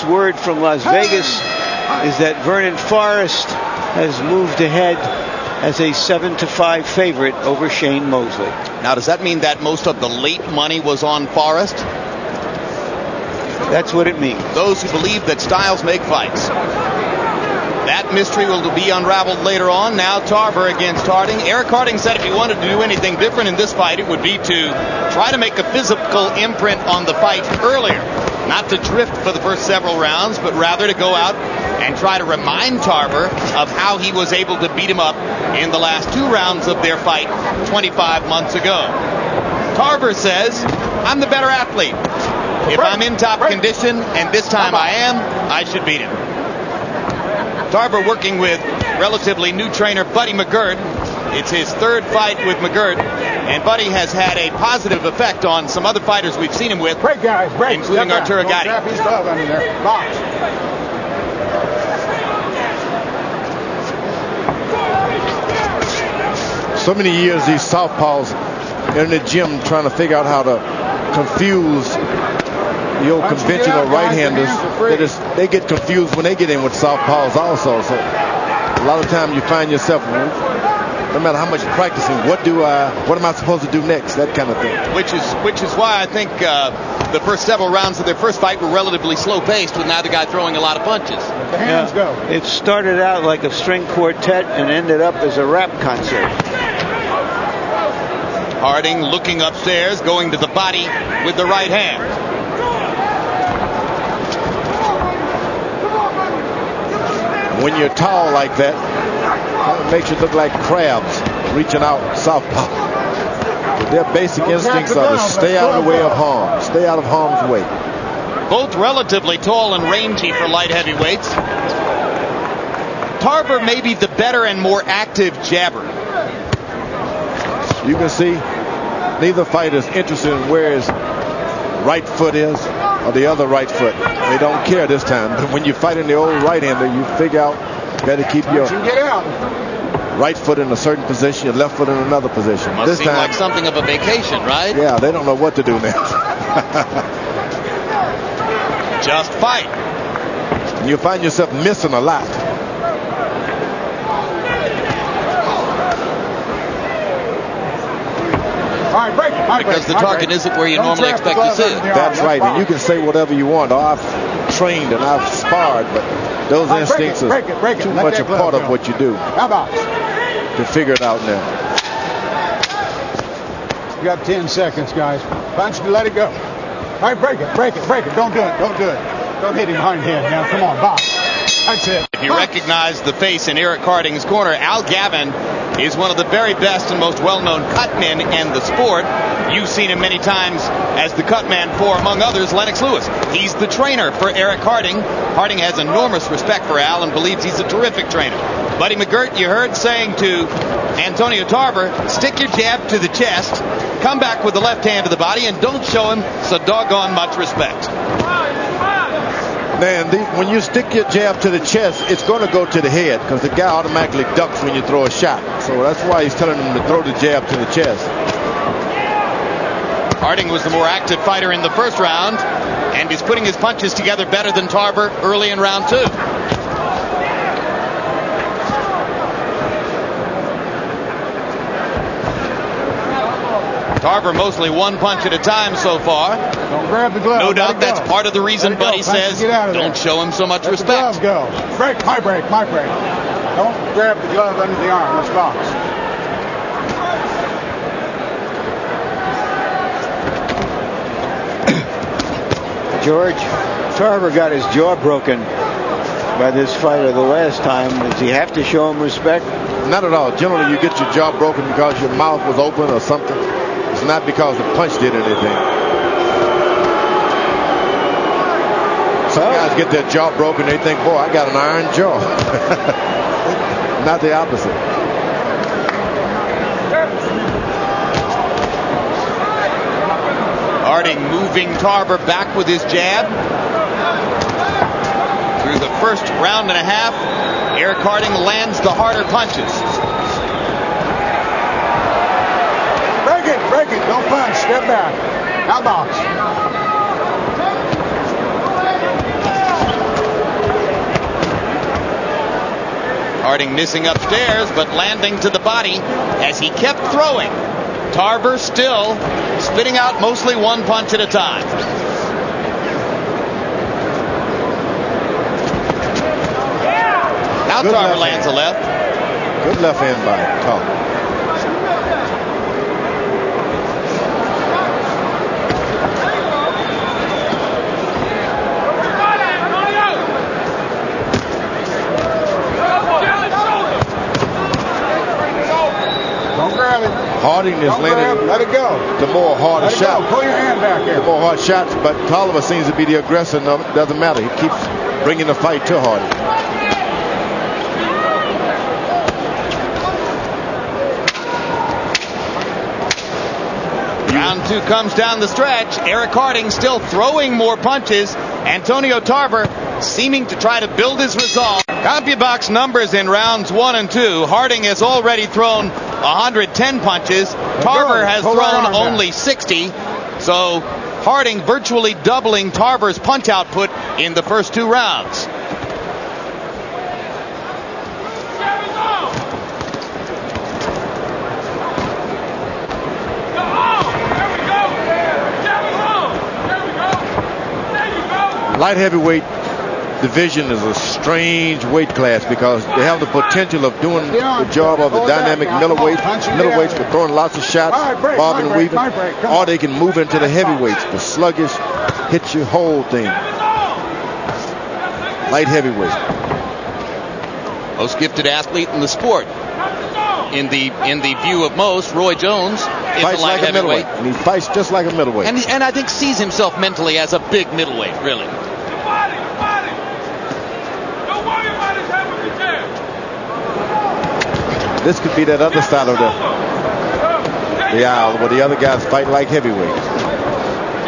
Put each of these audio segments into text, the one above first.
latest word from Las Vegas is that Vernon Forrest has moved ahead as a 7-5 favorite over Shane Mosley. Now, does that mean that most of the late money was on Forrest? That's what it means. Those who believe that styles make fights. That mystery will be unraveled later on. Now Tarver against Harding. Eric Harding said if he wanted to do anything different in this fight, it would be to try to make a physical imprint on the fight earlier. Not to drift for the first several rounds, but rather to go out and try to remind Tarver of how he was able to beat him up in the last 2 rounds of their fight 25 months ago. Tarver says, I'm the better athlete. If I'm in top condition, and this time I am, I should beat him. Tarver working with relatively new trainer Buddy McGirt. It's his 3rd fight with McGirt, and Buddy has had a positive effect on some other fighters we've seen him with, break, guys, break. Including Arturo Gatti. Trap his glove under there. Box. So many years these southpaws in the gym trying to figure out how to confuse the old conventional right-handers. They get confused when they get in with southpaws also. So a lot of times you find yourself, no matter how much practicing, what am I supposed to do next? That kind of thing. Which is why I think the first several rounds of their first fight were relatively slow-paced, with neither guy throwing a lot of punches. The hands go. It started out like a string quartet and ended up as a rap concert. Harding looking upstairs, going to the body with the right hand. When you're tall like that, it makes you look like crabs reaching out southpaw. But their basic instincts are to stay out of the way of harm, stay out of harm's way. Both relatively tall and rangy for light heavyweights. Tarver may be the better and more active jabber. You can see neither fighter is interested in where his right foot is or the other right foot. They don't care this time. But when you fight in the old right-hander, you figure out you got to keep your right foot in a certain position, your left foot in another position. Must seem like something of a vacation, right? Yeah, they don't know what to do next. Just fight. And you find yourself missing a lot. All right, break it. Because the target isn't where you normally expect to see it. That's right. And you can say whatever you want. Oh, I've trained and I've sparred, but those instincts are too much a part of what you do. How about to figure it out now? You got 10 seconds, guys. Punch to let it go. All right, break it. Don't do it. Don't hit him behind the head. Now, come on, box. That's it. If you recognize the face in Eric Harding's corner, Al Gavin is one of the very best and most well-known cutmen in the sport. You've seen him many times as the cutman for, among others, Lennox Lewis. He's the trainer for Eric Harding. Harding has enormous respect for Al and believes he's a terrific trainer. Buddy McGirt, you heard saying to Antonio Tarver, stick your jab to the chest, come back with the left hand to the body, and don't show him so doggone much respect. Man, when you stick your jab to the chest, it's going to go to the head because the guy automatically ducks when you throw a shot. So that's why he's telling him to throw the jab to the chest. Harding was the more active fighter in the first round, and he's putting his punches together better than Tarver early in round 2. Tarver mostly one punch at a time so far. Don't grab the glove. No doubt that's part of the reason Buddy says don't show him so much respect. The glove go. Break, my break. Don't grab the glove under the arm. Let's box. George, Tarver got his jaw broken by this fighter the last time. Does he have to show him respect? Not at all. Generally, you get your jaw broken because your mouth was open or something. It's not because the punch did anything. Some guys get their jaw broken, they think, boy, I got an iron jaw. Not the opposite. Harding moving Tarver back with his jab. Through the first round and a half, Eric Harding lands the harder punches. Break it. Don't punch. Step back. Outbox. Harding missing upstairs, but landing to the body as he kept throwing. Tarver still spitting out mostly one punch at a time. Now Good Tarver left lands a left. Good left hand by Tarver. Don't grab it. Harding is Don't grab landing it. Let it go. the more harder Let it go. shot. Pull your hand back The here. more hard shots, but Tolliver seems to be the aggressor. No, it doesn't matter. He keeps bringing the fight to Harding. Round two comes down the stretch. Eric Harding still throwing more punches. Antonio Tarver seeming to try to build his resolve. CompuBox numbers in rounds 1 and 2. Harding has already thrown 110 punches. Tarver has thrown only 60. So Harding virtually doubling Tarver's punch output in the first 2 rounds. Light heavyweight division is a strange weight class because they have the potential of doing the job of the dynamic middleweights for throwing lots of shots, bobbing and weaving, or they can move into the heavyweights, the sluggish, hit your whole thing. Light heavyweight. Most gifted athlete in the sport. In the view of most, Roy Jones is Fights a light like a middleweight, heavyweight. and he fights just like a middleweight. And I think sees himself mentally as a big middleweight, really. This could be that other side of the aisle where the other guys fight like heavyweights,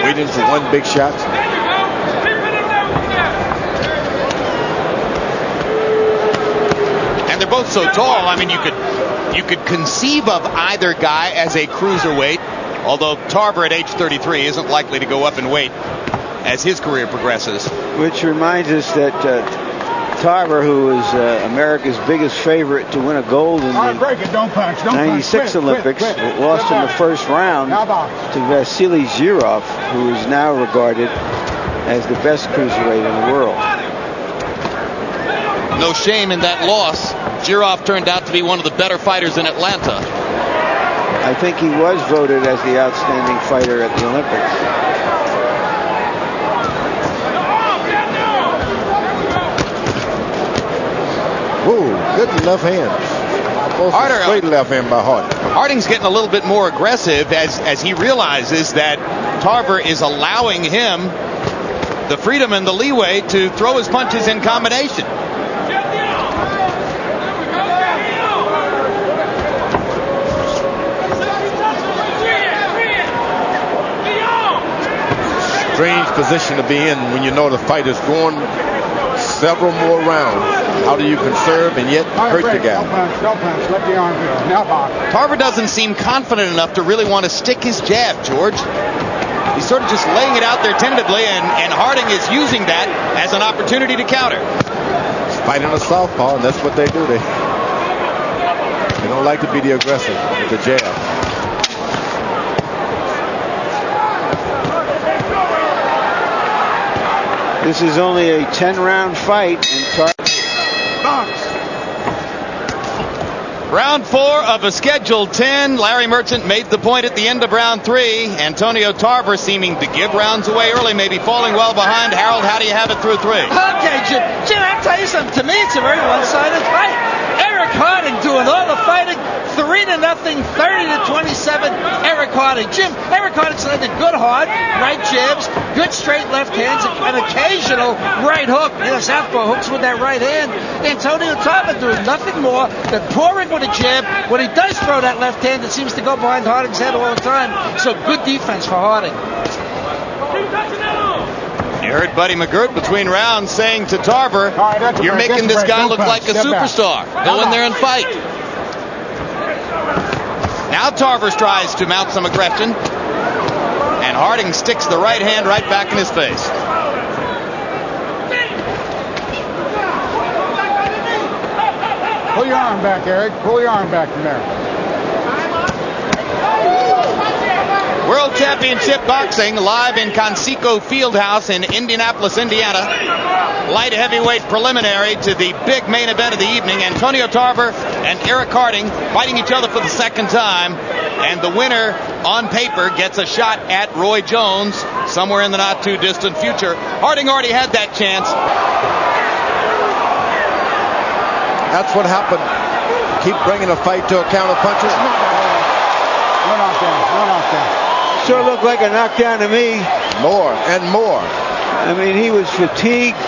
waiting for one big shot. And they're both so tall. I mean, you could conceive of either guy as a cruiserweight, although Tarver at age 33 isn't likely to go up in weight as his career progresses. Which reminds us that Tarver, who is America's biggest favorite to win a gold in the Break it. Don't punch. Don't 96 punch. Olympics, Quit. lost in the first round Now box. to Vasily Zhirov, who is now regarded as the best cruiserweight in the world. No shame in that loss. Zhirov turned out to be one of the better fighters in Atlanta. I think he was voted as the outstanding fighter at the Olympics. Whoa, good left hand. Harder. Straight left hand by Harding. Harding's getting a little bit more aggressive as he realizes that Tarver is allowing him the freedom and the leeway to throw his punches in combination. Strange position to be in when you know the fight is going several more rounds. How do you conserve and yet hurt the guy? Don't punch. Let the arm go. Now box. Tarver doesn't seem confident enough to really want to stick his jab, George. He's sort of just laying it out there tentatively, and Harding is using that as an opportunity to counter. Fighting a southpaw, and that's what they do. They don't like to be the aggressor with the jab. This is only a 10-round fight, and Round 4 of a scheduled 10. Larry Merchant made the point at the end of round 3. Antonio Tarver seeming to give rounds away early, maybe falling well behind. Harold, how do you have it through 3? Okay, Jim, I'll tell you something. To me, it's a very one-sided fight. Eric Harding doing all the fighting, 3-0, 30-27. Eric Harding. Jim, Eric Harding's landed good hard right jabs, good straight left hands, an occasional right hook. You know, southpaw hooks with that right hand. Antonio Tarver doing nothing more than pouring with a jab. When he does throw that left hand, it seems to go behind Harding's head all the time. So good defense for Harding. You heard Buddy McGirt between rounds saying to Tarver, you're making this guy look like a superstar. Go in there and fight. Now Tarver tries to mount some aggression, and Harding sticks the right hand right back in his face. Pull your arm back, Eric. Pull your arm back from there. World Championship Boxing live in Conseco Fieldhouse in Indianapolis, Indiana. Light heavyweight preliminary to the big main event of the evening. Antonio Tarver and Eric Harding fighting each other for the second time. And the winner on paper gets a shot at Roy Jones somewhere in the not too distant future. Harding already had that chance. That's what happened. Keep bringing a fight to a counter puncher. No knockdown. No knockdown. Sure looked like a knockdown to me. More and more. I mean, he was fatigued,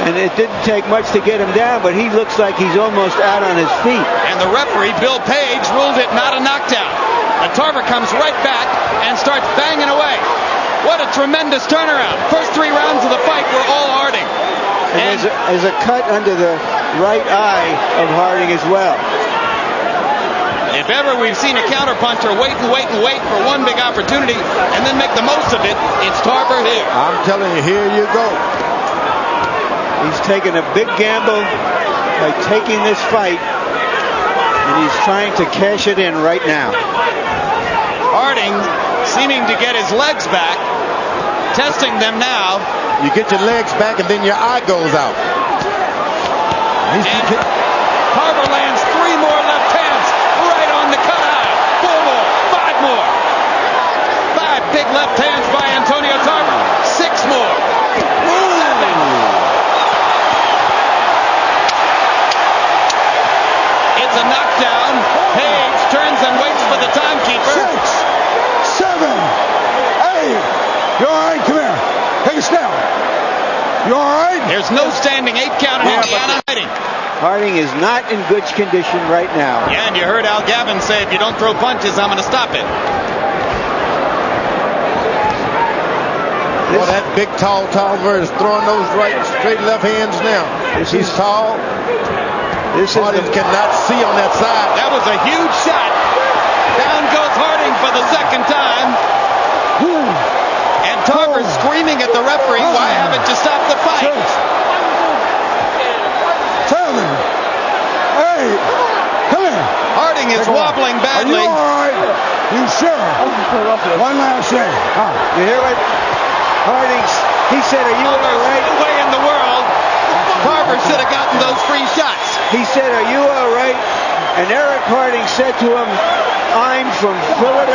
and it didn't take much to get him down, but he looks like he's almost out on his feet. And the referee, Bill Page, ruled it not a knockdown. And Tarver comes right back and starts banging away. What a tremendous turnaround. First 3 rounds of the fight were all Harding. And there's a cut under the right eye of Harding as well. If ever we've seen a counterpuncher wait and wait and wait for one big opportunity and then make the most of it, it's Tarver here. I'm telling you, here you go. He's taking a big gamble by taking this fight, and he's trying to cash it in right now. Harding seeming to get his legs back, testing them now. You get your legs back and then your eye goes out. And Tarver lands 3 more left hands right on the cut eye. 4 more, 5 more. 5 big left hands by Antonio Tarver. 6 more. 7. It's a knockdown. Page turns and waits for the timekeeper. 6, 7, 8. You all right? Come here. Take a step. You all right? There's no standing 8 count in Indiana. Harding is not in good condition right now. Yeah, and you heard Al Gavin say, if you don't throw punches, I'm going to stop it. Well, that big, tall Tarver is throwing those right, straight left hands now. He's tall. Harding cannot see on that side. That was a huge shot. Down goes Harding for the second time. And Tarver screaming at the referee, why haven't you stopped the fight? 7, 8. Come here. Harding is wobbling badly. Are you all right? You sure? One last thing. You hear what Harding, he said, are you all right? No way in the world Tarver should have gotten those free shots. He said, are you all right? And Eric Harding said to him, I'm from Philadelphia.